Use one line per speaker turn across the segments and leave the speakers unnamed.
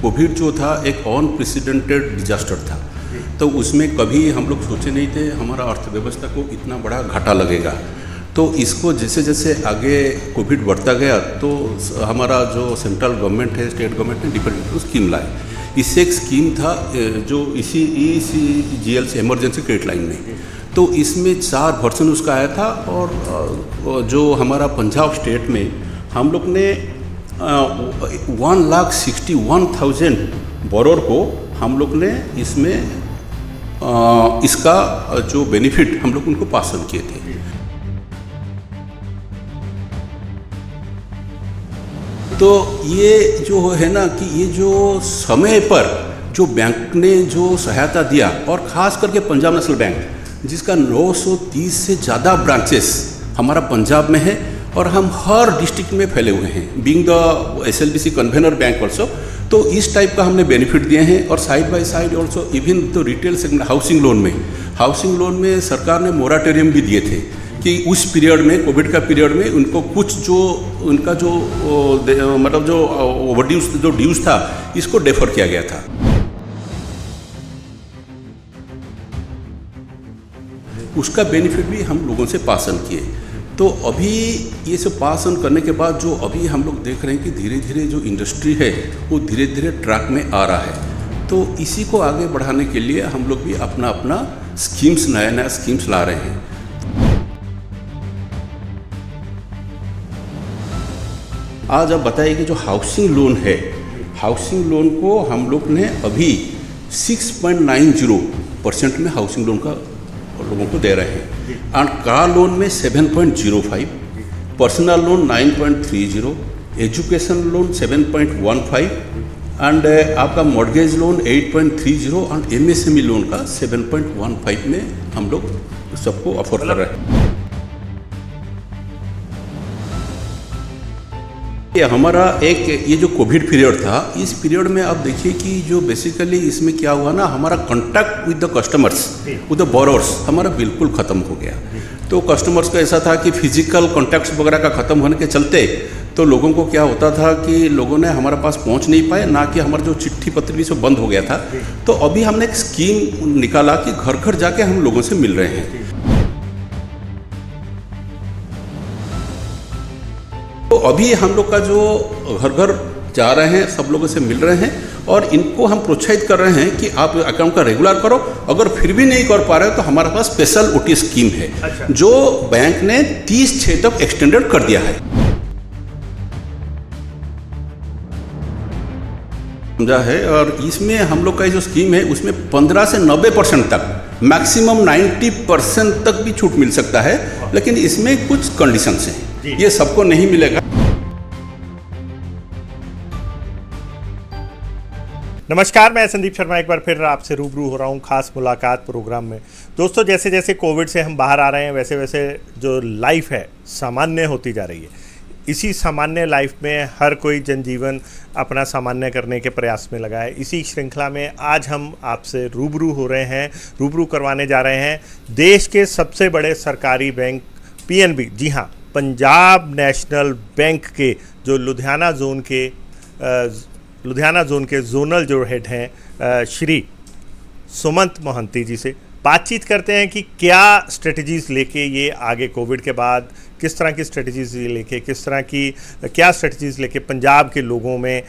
Covid जो था एक अनप्रेसिडेंटेड डिजास्टर था। तो उसमें कभी हम लोग सोचे नहीं थे हमारा अर्थव्यवस्था को इतना बड़ा घाटा लगेगा। तो इसको जैसे जैसे आगे कोविड बढ़ता गया तो हमारा जो सेंट्रल गवर्नमेंट है, स्टेट गवर्नमेंट ने डिफरेंट स्कीम लाए। इससे एक स्कीम था जो इसी ECGL से इमरजेंसी क्रेडिट लाइन में, तो इसमें 4 वर्जन उसका आया था। और जो हमारा पंजाब स्टेट में हम लोग ने 1,61,000 बोरोर को हम लोग ने इसमें इसका जो बेनिफिट हम लोग उनको पास ऑन किए थे। तो ये जो है ना कि ये जो समय पर जो बैंक ने जो सहायता दिया, और ख़ास करके पंजाब नेशनल बैंक जिसका 930 से ज़्यादा ब्रांचेस हमारा पंजाब में है और हम हर डिस्ट्रिक्ट में फैले हुए हैं, being the SLBC convener bank also. तो इस टाइप का हमने बेनिफिट दिए हैं। और side by side also even तो रिटेल सेगमेंट हाउसिंग लोन में सरकार ने मोराटोरियम भी दिए थे कि उस पीरियड में, कोविड का पीरियड में उनको कुछ जो उनका जो मतलब जो ओवरड्यूज जो ड्यूज था इसको डेफर किया गया था। उसका बेनिफिट भी हम लोगों से पास ऑन किए। तो अभी ये सब पास ऑन करने के बाद जो अभी हम लोग देख रहे हैं कि धीरे धीरे जो इंडस्ट्री है वो धीरे धीरे ट्रैक में आ रहा है। तो इसी को आगे बढ़ाने के लिए हम लोग भी अपना अपना स्कीम्स, नया स्कीम्स ला रहे हैं। आज आप बताइए कि जो हाउसिंग लोन है, हाउसिंग लोन को हम लोग ने अभी 6.90% में हाउसिंग लोन का लोगों को दे रहे हैं। और कार लोन में 7.05, personal loan 9.30, education loan 7.15 and आपका मॉर्गेज लोन 8.30 और MSME लोन का 7.15 में हम लोग सबको ऑफर कर रहे हैं। हमारा एक ये जो कोविड पीरियड था, इस पीरियड में आप देखिए कि जो बेसिकली इसमें क्या हुआ ना, हमारा contact with the customers, with the borrowers हमारा बिल्कुल ख़त्म हो गया। तो कस्टमर्स का ऐसा था कि फिजिकल कांटेक्ट्स वगैरह का ख़त्म होने के चलते तो लोगों को क्या होता था कि लोगों ने हमारे पास पहुंच नहीं पाए, ना कि हमारा जो चिट्ठी पत्र भी सब बंद हो गया था। तो अभी हमने एक स्कीम निकाला कि घर घर जाके हम लोगों से मिल रहे हैं। तो अभी हम लोग का जो घर घर जा रहे हैं, सब लोगों से मिल रहे हैं और इनको हम प्रोत्साहित कर रहे हैं कि आप अकाउंट का रेगुलर करो। अगर फिर भी नहीं कर पा रहे हो तो हमारे पास स्पेशल OT स्कीम है जो बैंक ने 30/6 तक एक्सटेंडेड कर दिया है। समझा है। और इसमें हम लोग का जो स्कीम है उसमें 15 से 90% तक, मैक्सिमम 90% तक भी छूट मिल सकता है, लेकिन इसमें कुछ कंडीशंस हैं, ये सबको नहीं मिलेगा।
नमस्कार, मैं संदीप शर्मा एक बार फिर आपसे रूबरू हो रहा हूँ खास मुलाकात प्रोग्राम में। दोस्तों, जैसे जैसे कोविड से हम बाहर आ रहे हैं वैसे वैसे जो लाइफ है सामान्य होती जा रही है। इसी सामान्य लाइफ में हर कोई जनजीवन अपना सामान्य करने के प्रयास में लगा है। इसी श्रृंखला में आज हम आपसे रूबरू हो रहे हैं, रूबरू करवाने जा रहे हैं देश के सबसे बड़े सरकारी बैंक PNB, जी हाँ, पंजाब नेशनल बैंक के जो लुधियाना जोन के जोनल जो हेड हैं श्री सुमंत मोहंती जी से बातचीत करते हैं कि क्या स्ट्रेटजीज़ लेके ये आगे कोविड के बाद किस तरह की स्ट्रेटजीज़ लेके, किस तरह की क्या स्ट्रेटजीज़ लेके पंजाब के लोगों में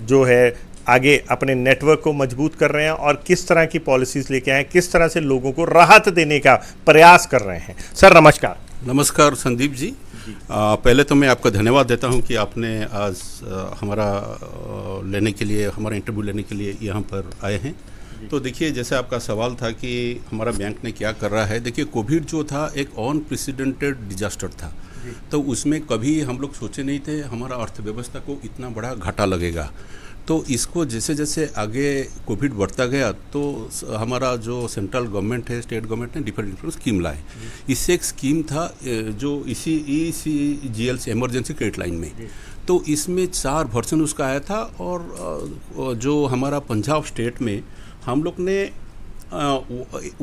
जो है आगे अपने नेटवर्क को मजबूत कर रहे हैं और किस तरह की पॉलिसीज़ लेके आए, किस तरह से लोगों को राहत देने का प्रयास कर रहे हैं। सर नमस्कार।
नमस्कार संदीप जी। पहले तो मैं आपका धन्यवाद देता हूं कि आपने आज हमारा इंटरव्यू लेने के लिए यहाँ पर आए हैं। तो देखिए, जैसे आपका सवाल था कि हमारा बैंक ने क्या कर रहा है। देखिए, कोविड जो था एक अनप्रेसिडेंटेड डिजास्टर था। तो उसमें कभी हम लोग सोचे नहीं थे हमारा अर्थव्यवस्था को इतना बड़ा घाटा लगेगा। तो इसको जैसे जैसे आगे कोविड बढ़ता गया तो हमारा जो सेंट्रल गवर्नमेंट है, स्टेट गवर्नमेंट ने डिफरेंट स्कीम लाए। इससे एक स्कीम था जो इसी ECGL से इमरजेंसी क्रेडिट लाइन में, तो इसमें 4 वर्जन उसका आया था। और जो हमारा पंजाब स्टेट में हम लोग ने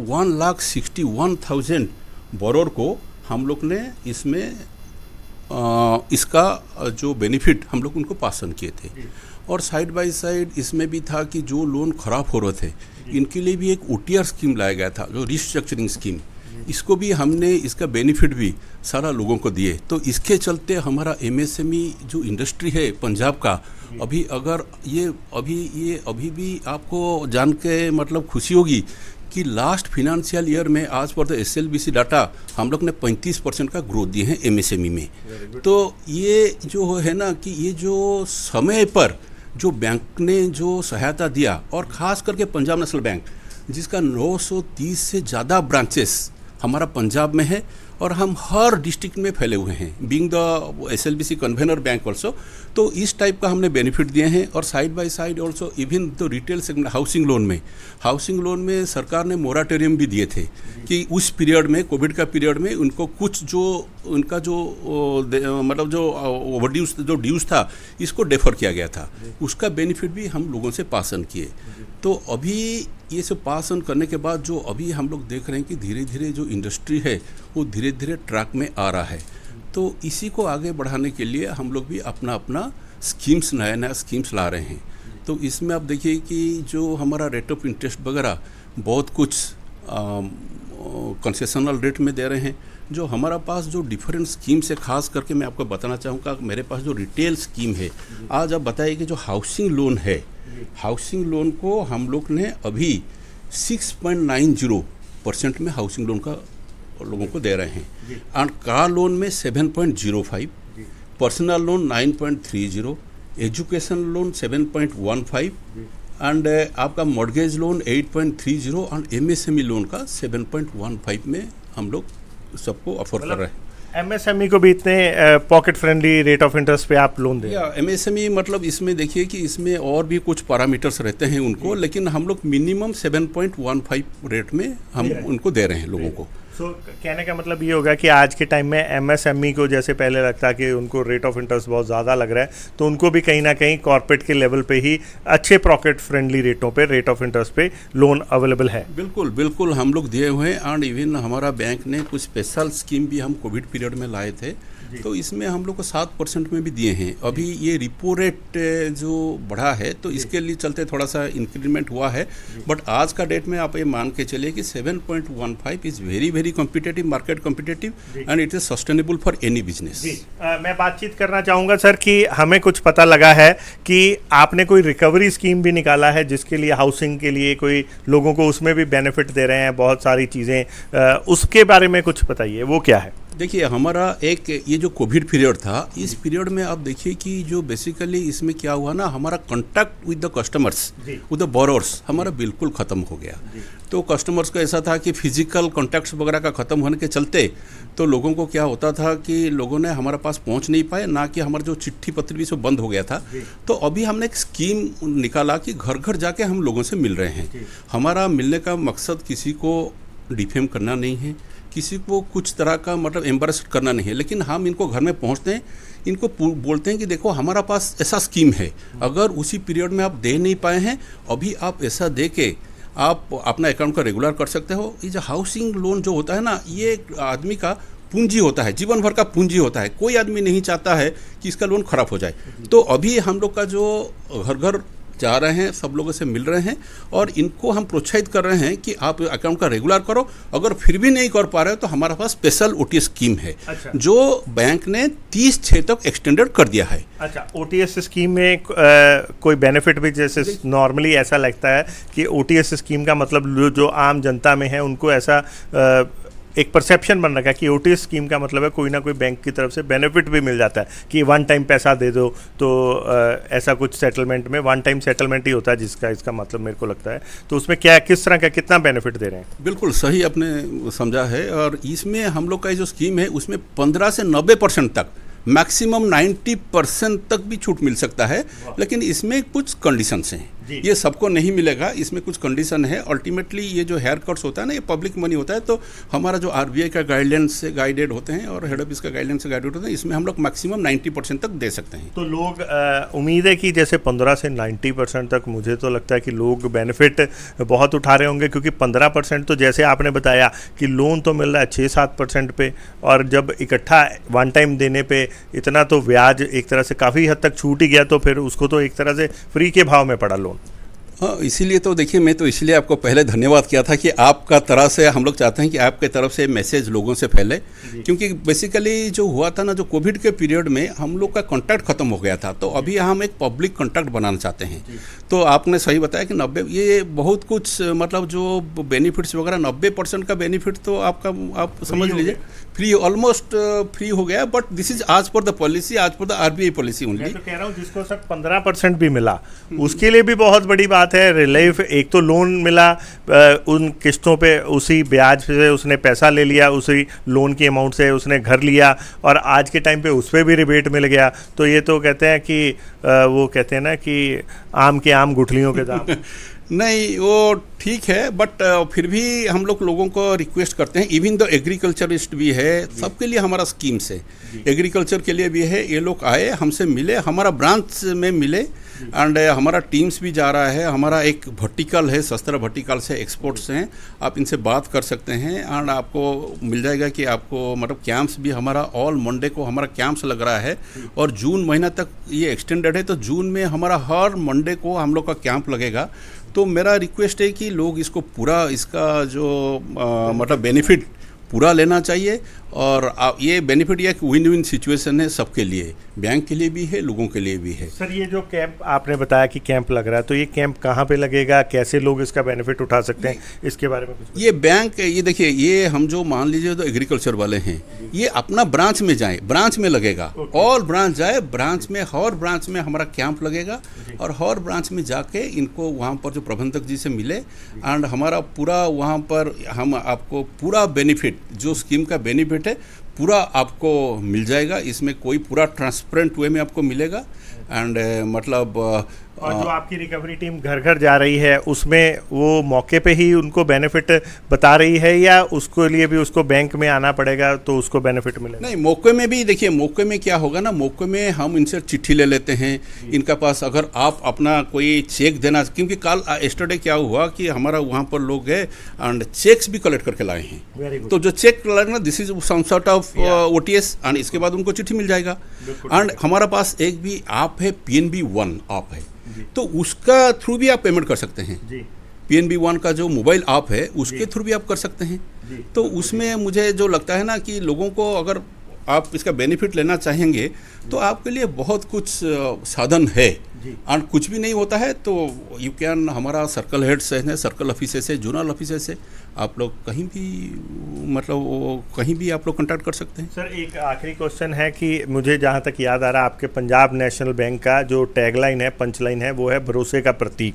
1,61,000 बोरोर को हम लोग ने इसमें इसका जो बेनिफिट हम लोग उनको पास ऑन किए थे। और साइड बाय साइड इसमें भी था कि जो लोन खराब हो रहे थे इनके लिए भी एक OTR स्कीम लाया गया था, जो रिस्ट्रक्चरिंग स्कीम। इसको भी हमने इसका बेनिफिट भी सारा लोगों को दिए। तो इसके चलते हमारा MSME जो इंडस्ट्री है पंजाब का, अभी अगर अभी भी आपको जान के मतलब खुशी होगी कि लास्ट फिनेंशियल ईयर में आज पर तो SLBC डाटा हम लोग ने 35% का ग्रोथ दिए हैं MSME में। तो ये जो है ना कि ये जो समय पर जो बैंक ने जो सहायता दिया, और ख़ास करके पंजाब नेशनल बैंक जिसका 930 से ज़्यादा ब्रांचेस हमारा पंजाब में है और हम हर डिस्ट्रिक्ट में फैले हुए हैं, being the SLBC convener bank also. तो इस टाइप का हमने बेनिफिट दिए हैं। और side by side also even the retail segment housing loan में सरकार ने मोराटोरियम भी दिए थे कि उस पीरियड में, कोविड का पीरियड में, उनको कुछ जो उनका जो मतलब जो ओवरड्यूज जो ड्यूज था इसको डेफर किया गया था, उसका बेनिफिट भी हम लोगों से पास ऑन किए। तो अभी ये सब पास ऑन करने के बाद जो अभी हम लोग देख रहे हैं कि धीरे धीरे जो इंडस्ट्री है वो धीरे धीरे ट्रैक में आ रहा है। तो इसी को आगे बढ़ाने के लिए हम लोग भी अपना स्कीम्स नया स्कीम्स ला रहे हैं। तो इसमें आप देखिए कि जो हमारा रेट ऑफ इंटरेस्ट वगैरह बहुत कुछ कंसेशनल रेट में दे रहे हैं। जो हमारा पास जो डिफरेंट स्कीम्स है, खास करके मैं आपको बताना चाहूँगा, मेरे पास जो रिटेल स्कीम है, आज आप बताइए कि जो हाउसिंग लोन है, हाउसिंग लोन को हम लोग ने अभी 6.90% में हाउसिंग लोन का लोगों को दे रहे हैं। और कार लोन में 7.05, personal loan 9.30, education loan 7.15 and आपका मॉर्गेज लोन 8.30 और MSME लोन का 7.15 में हम लोग सबको ऑफर कर रहे हैं।
MSME को भी इतने pocket friendly rate of interest पे आप लोन दें?
या MSME मतलब इसमें देखिए कि इसमें और भी कुछ पैरामीटर्स रहते हैं उनको, लेकिन हम लोग मिनिमम 7.15 रेट में हम उनको दे रहे हैं लोगों को।
कहने का मतलब ये होगा कि आज के टाइम में MSME को जैसे पहले लगता कि उनको रेट ऑफ इंटरेस्ट बहुत ज़्यादा लग रहा है, तो उनको भी कहीं ना कहीं कॉर्पोरेट के लेवल पे ही अच्छे पॉकेट फ्रेंडली रेटों पे, रेट ऑफ इंटरेस्ट पे लोन अवेलेबल है।
बिल्कुल हम लोग दिए हुए हैं। एंड इवन हमारा बैंक ने कुछ स्पेशल स्कीम भी हम कोविड पीरियड में लाए थे, तो इसमें हम लोग को 7% में भी दिए हैं। अभी ये रिपो रेट जो बढ़ा है तो इसके लिए चलते थोड़ा सा इंक्रीमेंट हुआ है, बट आज का डेट में आप ये मान के चलिए कि 7.15 is very competitive, market competitive and it is sustainable for any business.
मैं बातचीत करना चाहूँगा सर कि हमें कुछ पता लगा है कि आपने कोई रिकवरी स्कीम भी निकाला है जिसके लिए हाउसिंग के लिए कोई लोगों को उसमें भी बेनिफिट दे रहे हैं, बहुत सारी चीज़ें, उसके बारे में कुछ बताइए, वो क्या है?
देखिए, हमारा एक ये जो कोविड पीरियड था, इस पीरियड में आप देखिए कि जो बेसिकली इसमें क्या हुआ ना, हमारा contact with the customers, with the borrowers हमारा बिल्कुल ख़त्म हो गया। तो कस्टमर्स का ऐसा था कि फिजिकल कॉन्टैक्ट्स वगैरह का ख़त्म होने के चलते तो लोगों को क्या होता था कि लोगों ने हमारे पास पहुंच नहीं पाए, ना कि हमारा जो चिट्ठी पत्र भी सब बंद हो गया था। तो अभी हमने एक स्कीम निकाला कि घर घर जाके हम लोगों से मिल रहे हैं। हमारा मिलने का मकसद किसी को डिफेम करना नहीं है, किसी को कुछ तरह का मतलब एम्बैरेस करना नहीं है, लेकिन हम इनको घर में पहुंचते हैं, इनको बोलते हैं कि देखो हमारा पास ऐसा स्कीम है, अगर उसी पीरियड में आप दे नहीं पाए हैं, अभी आप ऐसा दे के आप अपना अकाउंट का रेगुलर कर सकते हो। ये जो हाउसिंग लोन जो होता है ना, ये एक आदमी का पूंजी होता है, जीवन भर का पूंजी होता है। कोई आदमी नहीं चाहता है कि इसका लोन खराब हो जाए। तो अभी हम लोग का जो घर घर जा रहे हैं, सब लोगों से मिल रहे हैं और इनको हम प्रोत्साहित कर रहे हैं कि आप अकाउंट का रेगुलर करो। अगर फिर भी नहीं कर पा रहे हो तो हमारे पास स्पेशल OTS स्कीम है। अच्छा। जो बैंक ने 30/6 तक एक्सटेंडेड कर दिया है। अच्छा,
OTS स्कीम में कोई बेनिफिट भी, जैसे नॉर्मली ऐसा लगता है कि OTS स्कीम का मतलब जो आम जनता में है उनको ऐसा एक परसेप्शन बन रखा है कि OTS स्कीम का मतलब है कोई ना कोई बैंक की तरफ से बेनिफिट भी मिल जाता है कि वन टाइम पैसा दे दो, तो ऐसा कुछ सेटलमेंट में वन टाइम सेटलमेंट ही होता है जिसका इसका मतलब मेरे को लगता है। तो उसमें क्या, किस तरह का, कितना बेनिफिट दे रहे हैं?
बिल्कुल सही आपने समझा है। और इसमें हम लोग का जो स्कीम है उसमें 15 से 90% तक, मैक्सिमम 90% तक भी छूट मिल सकता है, लेकिन इसमें कुछ कंडीशंस हैं। ये सबको नहीं मिलेगा, इसमें कुछ कंडीशन है। अल्टीमेटली ये जो हेयर कट्स होता है ना, ये पब्लिक मनी होता है, तो हमारा जो आरबीआई का गाइडलाइंस से गाइडेड होते हैं और हेड ऑफिस का गाइडलाइंस से गाइडेड होते हैं, इसमें हम लोग मैक्सिमम 90% तक दे सकते हैं।
तो लोग उम्मीद है कि जैसे 15 से 90% तक, मुझे तो लगता है कि लोग बेनिफिट बहुत उठा रहे होंगे, क्योंकि 15% तो जैसे आपने बताया कि लोन तो मिल रहा है 6-7% पे, और जब इकट्ठा वन टाइम देने पे इतना, तो ब्याज एक तरह से काफ़ी हद तक छूट ही गया, तो फिर उसको तो एक तरह से फ्री के भाव में पड़ा लोन।
हाँ, इसीलिए तो देखिए, मैं तो इसलिए आपको पहले धन्यवाद किया था कि आपका तरह से हम लोग चाहते हैं कि आपके तरफ से मैसेज लोगों से फैले, क्योंकि बेसिकली जो हुआ था ना, जो कोविड के पीरियड में हम लोग का कॉन्टैक्ट खत्म हो गया था, तो अभी हम एक पब्लिक कॉन्टैक्ट बनाना चाहते हैं। तो आपने सही बताया कि 90, ये बहुत कुछ मतलब जो बेनिफिट्स वगैरह 90% का बेनिफिट तो आपका, आप समझ लीजिए फ्री, ऑलमोस्ट फ्री हो गया। बट दिस इज आज पर द पॉलिसी, आज पर द आरबीआई पॉलिसी ओनली।
मैं तो कह रहा हूँ जिसको सर 15% भी मिला उसके लिए भी बहुत बड़ी बात है। रिलीफ, एक तो लोन मिला उन किस्तों पे, उसी ब्याज से उसने पैसा ले लिया, उसी लोन की अमाउंट से उसने घर लिया, और आज के टाइम पे उस पर भी रिबेट मिल गया। तो ये तो कहते हैं कि वो कहते हैं ना कि आम के आम गुठलियों के दाम।
नहीं, वो ठीक है, बट फिर भी हम लोग लोगों को रिक्वेस्ट करते हैं, इवन द एग्रीकल्चरिस्ट भी है, सबके लिए हमारा स्कीम्स है, एग्रीकल्चर के लिए भी है। ये लोग आए, हमसे मिले, हमारा ब्रांच में मिले, एंड हमारा टीम्स भी जा रहा है। हमारा एक वर्टिकल है, शस्त्र वर्टिकल से एक्सपोर्ट्स हैं, आप इनसे बात कर सकते हैं, एंड आपको मिल जाएगा कि आपको मतलब कैंप्स भी हमारा ऑल मंडे को हमारा कैंप्स लग रहा है, और जून महीना तक ये एक्सटेंडेड है, तो जून में हमारा हर मंडे को हम लोग का कैंप लगेगा। तो मेरा रिक्वेस्ट है कि लोग इसको पूरा, इसका जो मतलब बेनिफिट पूरा लेना चाहिए, और ये बेनिफिट ये एक विन विन सिचुएशन है सबके लिए, बैंक के लिए भी है, लोगों के लिए भी है।
सर, ये जो कैंप आपने बताया कि कैंप लग रहा है, तो ये कैंप कहाँ पे लगेगा, कैसे लोग इसका बेनिफिट उठा सकते हैं, इसके बारे में कुछ?
ये बैंक, ये देखिए, ये हम जो मान लीजिए तो एग्रीकल्चर वाले हैं, ये अपना ब्रांच में जाएं, ब्रांच में लगेगा, ऑल ब्रांच जाए, ब्रांच में हर ब्रांच में हमारा कैंप लगेगा, और हर ब्रांच में जाके इनको वहाँ पर जो प्रबंधक जी से मिले, एंड हमारा पूरा वहाँ पर हम आपको पूरा बेनिफिट, जो स्कीम का बेनिफिट है पूरा आपको मिल जाएगा। इसमें कोई पूरा ट्रांसपेरेंट वे में आपको मिलेगा, एंड मतलब
और जो आपकी रिकवरी टीम घर घर जा रही है, उसमें वो मौके पे ही उनको बेनिफिट बता रही है, या उसके लिए भी उसको बैंक में आना पड़ेगा तो उसको बेनिफिट मिलेगा?
नहीं, मौके में भी देखिए, मौके में क्या होगा ना, मौके में हम इनसे चिट्ठी ले लेते हैं इनका पास, अगर आप अपना कोई चेक देना, क्योंकि कल एस्टरडे क्या हुआ कि हमारा वहाँ पर लोग गए एंड चेक्स भी कलेक्ट करके लाए हैं, तो जो चेक ना, this is some sort of OTS, and इसके बाद उनको चिट्ठी मिल जाएगा। एंड हमारा पास एक भी ऐप है, PNB One ऐप है, तो उसका थ्रू भी आप पेमेंट कर सकते हैं। PNB One का जो मोबाइल ऐप है, उसके थ्रू भी आप कर सकते हैं। तो उसमें मुझे जो लगता है ना कि लोगों को, अगर आप इसका बेनिफिट लेना चाहेंगे तो आपके लिए बहुत कुछ साधन है, और कुछ भी नहीं होता है तो यू कैन, हमारा सर्कल हेड से है, सर्कल ऑफिसर से, जोनल ऑफिसर से आप लोग कहीं भी, मतलब कहीं भी आप लोग कांटेक्ट कर सकते हैं।
सर, एक आखिरी क्वेश्चन है कि मुझे जहाँ तक याद आ रहा है, आपके पंजाब नेशनल बैंक का जो टैगलाइन है, पंचलाइन है, वो है भरोसे का प्रतीक।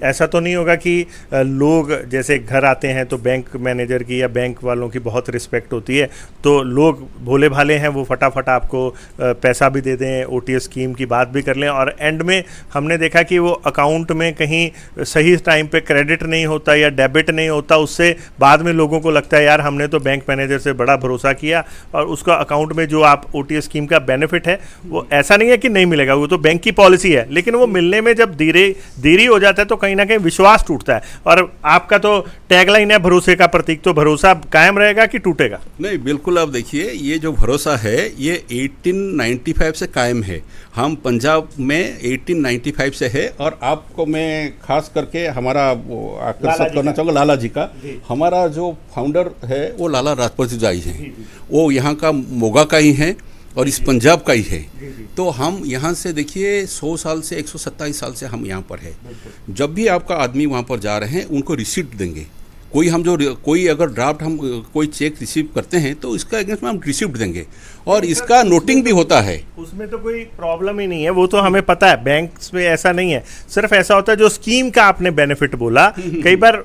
ऐसा तो नहीं होगा कि लोग जैसे घर आते हैं तो बैंक मैनेजर की या बैंक वालों की बहुत रिस्पेक्ट होती है, तो लोग भोले भाले हैं, वो फटाफट आपको पैसा भी दे दें, OTS स्कीम की बात भी कर लें, और एंड में हमने देखा कि वो अकाउंट में कहीं सही टाइम पे क्रेडिट नहीं होता या डेबिट नहीं होता, उससे बाद में लोगों को लगता है यार हमने तो बैंक मैनेजर से बड़ा भरोसा किया, और उसका अकाउंट में जो आप OTS स्कीम का बेनिफिट है वो ऐसा नहीं है कि नहीं मिलेगा, वो तो बैंक की पॉलिसी है, लेकिन वो मिलने में जब देरी हो जाता है तो कहीं ना कहीं विश्वास टूटता है। और आपका तो टैगलाइन है भरोसे का प्रतीक, तो भरोसा कायम रहेगा कि टूटेगा?
नहीं, बिल्कुल। आप देखिए, ये जो भरोसा है ये 1895 से कायम है। हम पंजाब में 1895 से है, और आपको मैं खास करके हमारा वो आकर्षित करना चाहूँगा लाला जी का। हमारा जो फाउंडर है वो लाला लाजपत राय हैं, वो यहाँ का मोगा का ही है और इस पंजाब का ही है। तो हम यहाँ से देखिए 100 साल से 127 साल से हम यहाँ पर है। जब भी आपका आदमी वहाँ पर जा रहे हैं उनको रिसिप्ट देंगे, कोई अगर ड्राफ्ट हम कोई चेक रिसीव करते हैं तो इसका अगेंस्ट में हम रिसिप्ट देंगे, और इसका नोटिंग भी होता है।
उसमें तो कोई प्रॉब्लम ही नहीं है, वो तो हमें पता है, बैंक में ऐसा नहीं है। सिर्फ ऐसा होता है जो स्कीम का आपने बेनिफिट बोला, कई बार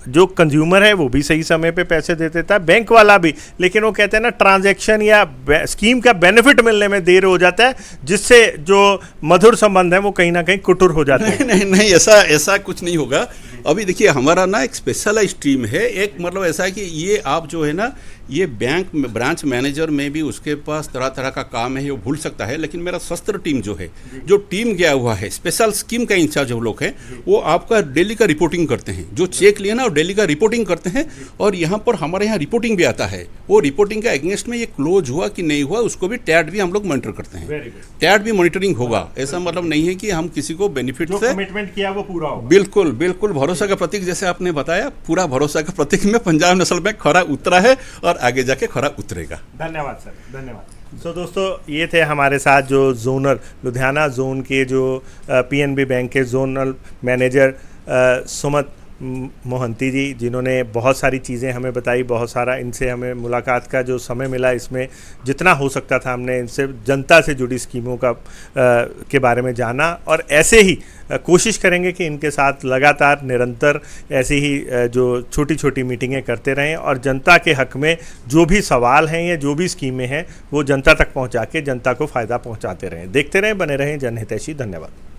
जो कंज्यूमर है वो भी सही समय पे पैसे दे देता है, बैंक वाला भी, लेकिन वो कहते हैं ना ट्रांजैक्शन या स्कीम का बेनिफिट मिलने में देर हो जाता है, जिससे जो मधुर संबंध है वो कहीं ना कहीं कुटुर हो जाते हैं।
नहीं नहीं नहीं, ऐसा ऐसा कुछ नहीं होगा। अभी देखिए हमारा ना एक स्पेशलाइज्ड टीम है, एक मतलब ऐसा है कि ये आप जो है ना, ये बैंक में ब्रांच मैनेजर में भी उसके पास तरह तरह का काम है, वो भूल सकता है, लेकिन मेरा शस्त्र टीम जो है, जो टीम गया हुआ है, स्पेशल स्कीम का इंचार्ज जो लोग हैं, वो आपका डेली का रिपोर्टिंग करते हैं। जो चेक लिए ना वो डेली का रिपोर्टिंग करते हैं, और यहाँ पर हमारे यहाँ रिपोर्टिंग भी आता है। वो रिपोर्टिंग का अगेंस्ट में ये क्लोज हुआ कि नहीं हुआ, उसको भी टैट भी हम लोग मॉनिटर करते हैं। टैट भी मॉनिटरिंग होगा, ऐसा मतलब नहीं है कि हम किसी को बेनिफिट से
कमिटमेंट किया वो पूरा होगा।
बिल्कुल बिल्कुल, भरोसा का प्रतीक जैसे आपने बताया, पूरा भरोसा का प्रतीक में पंजाब नेशनल बैंक खरा उतरा है और आगे जाके खरा उतरेगा।
धन्यवाद सर, धन्यवाद। सो दोस्तों, ये थे हमारे साथ जो जोनल लुधियाना जोन के जो पीएनबी बैंक के जोनल मैनेजर सुमत मोहंती जी, जिन्होंने बहुत सारी चीज़ें हमें बताई, बहुत सारा इनसे हमें मुलाकात का जो समय मिला, इसमें जितना हो सकता था हमने इनसे जनता से जुड़ी स्कीमों का के बारे में जाना, और ऐसे ही कोशिश करेंगे कि इनके साथ लगातार निरंतर ऐसी ही जो छोटी छोटी मीटिंगें करते रहें, और जनता के हक में जो भी सवाल हैं या जो भी स्कीमें हैं वो जनता तक पहुंचा के जनता को फ़ायदा पहुंचाते रहें। देखते रहें, बने रहें जनहितैषी। धन्यवाद।